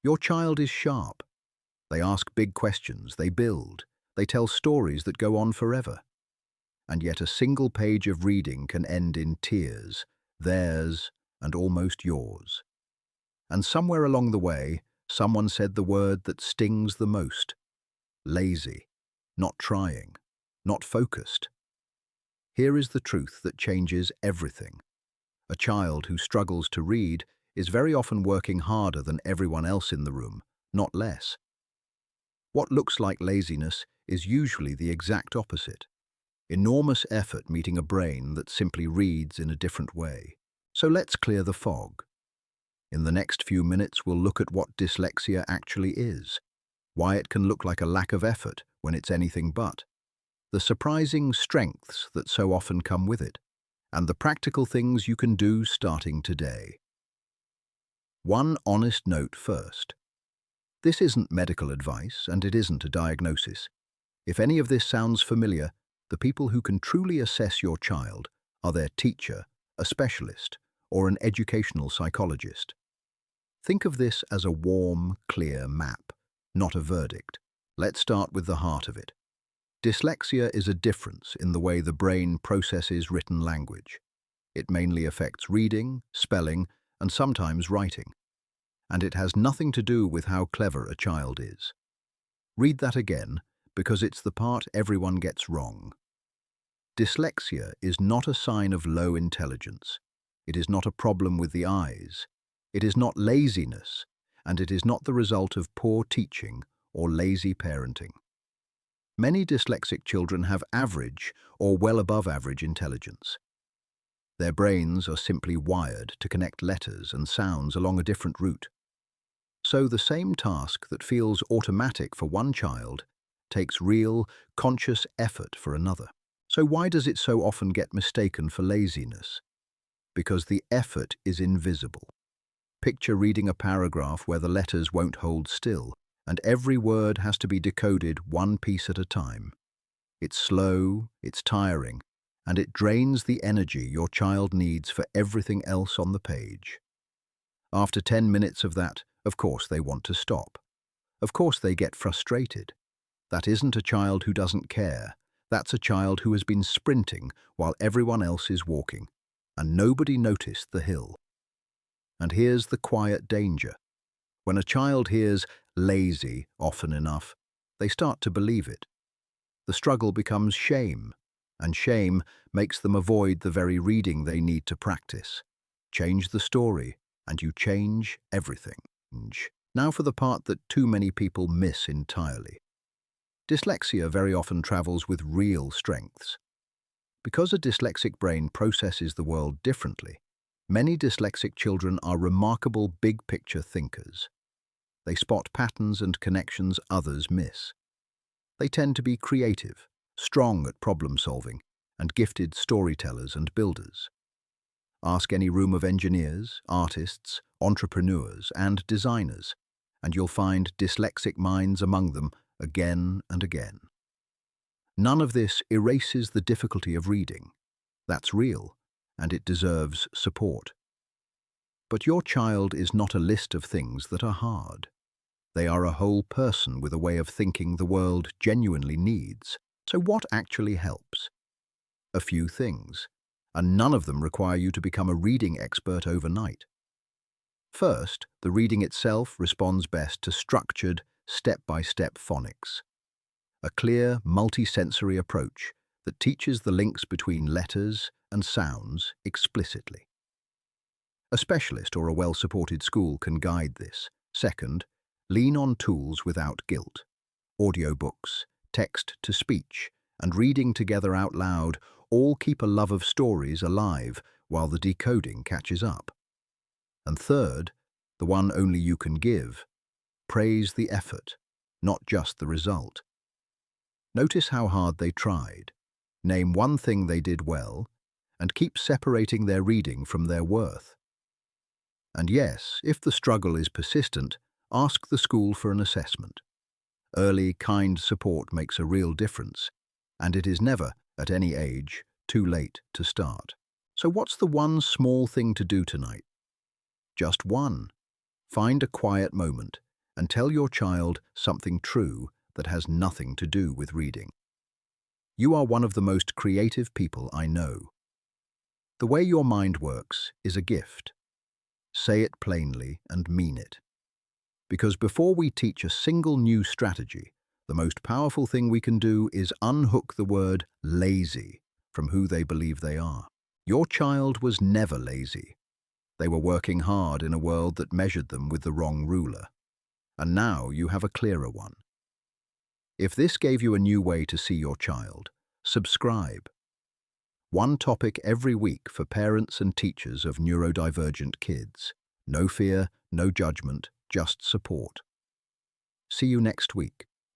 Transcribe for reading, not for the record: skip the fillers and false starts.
Your child is sharp. They ask big questions, they build, they tell stories that go on forever. And yet a single page of reading can end in tears, theirs and almost yours. And somewhere along the way, someone said the word that stings the most: lazy, not trying, not focused. Here is the truth that changes everything. A child who struggles to read is very often working harder than everyone else in the room, not less. What looks like laziness is usually the exact opposite: enormous effort meeting a brain that simply reads in a different way. So let's clear the fog. In the next few minutes, we'll look at what dyslexia actually is, why it can look like a lack of effort when it's anything but, the surprising strengths that so often come with it, and the practical things you can do starting today. One honest note first. This isn't medical advice, and it isn't a diagnosis. If any of this sounds familiar, the people who can truly assess your child are their teacher, a specialist, or an educational psychologist. Think of this as a warm, clear map, not a verdict. Let's start with the heart of it. Dyslexia is a difference in the way the brain processes written language. It mainly affects reading, spelling, and sometimes writing. And it has nothing to do with how clever a child is. Read that again, because it's the part everyone gets wrong. Dyslexia is not a sign of low intelligence. It is not a problem with the eyes. It is not laziness, and it is not the result of poor teaching or lazy parenting. Many dyslexic children have average or well above average intelligence. Their brains are simply wired to connect letters and sounds along a different route. So the same task that feels automatic for one child takes real, conscious effort for another. So why does it so often get mistaken for laziness? Because the effort is invisible. Picture reading a paragraph where the letters won't hold still, and every word has to be decoded one piece at a time. It's slow, it's tiring, and it drains the energy your child needs for everything else on the page. After 10 minutes of that, of course they want to stop. Of course they get frustrated. That isn't a child who doesn't care. That's a child who has been sprinting while everyone else is walking, and nobody noticed the hill. And here's the quiet danger. When a child hears lazy often enough, they start to believe it. The struggle becomes shame, and shame makes them avoid the very reading they need to practice. Change the story, and you change everything. Now for the part that too many people miss entirely. Dyslexia very often travels with real strengths. Because a dyslexic brain processes the world differently, many dyslexic children are remarkable big-picture thinkers. They spot patterns and connections others miss. They tend to be creative, strong at problem-solving, and gifted storytellers and builders. Ask any room of engineers, artists, entrepreneurs, and designers, and you'll find dyslexic minds among them again and again. None of this erases the difficulty of reading. That's real, and it deserves support. But your child is not a list of things that are hard. They are a whole person with a way of thinking the world genuinely needs. So what actually helps? A few things, and none of them require you to become a reading expert overnight. First, the reading itself responds best to structured, step-by-step phonics. A clear, multi-sensory approach that teaches the links between letters and sounds explicitly. A specialist or a well-supported school can guide this. Second, lean on tools without guilt. Audiobooks, text-to-speech, and reading together out loud all keep a love of stories alive while the decoding catches up. And third, the one only you can give, praise the effort, not just the result. Notice how hard they tried. Name one thing they did well, and keep separating their reading from their worth. And yes, if the struggle is persistent, ask the school for an assessment. Early, kind support makes a real difference, and it is never, at any age, too late to start. So what's the one small thing to do tonight? Just one. Find a quiet moment and tell your child something true that has nothing to do with reading. You are one of the most creative people I know. The way your mind works is a gift. Say it plainly and mean it. Because before we teach a single new strategy, the most powerful thing we can do is unhook the word lazy from who they believe they are. Your child was never lazy. They were working hard in a world that measured them with the wrong ruler. And now you have a clearer one. If this gave you a new way to see your child, subscribe. One topic every week for parents and teachers of neurodivergent kids. No fear, no judgment, just support. See you next week.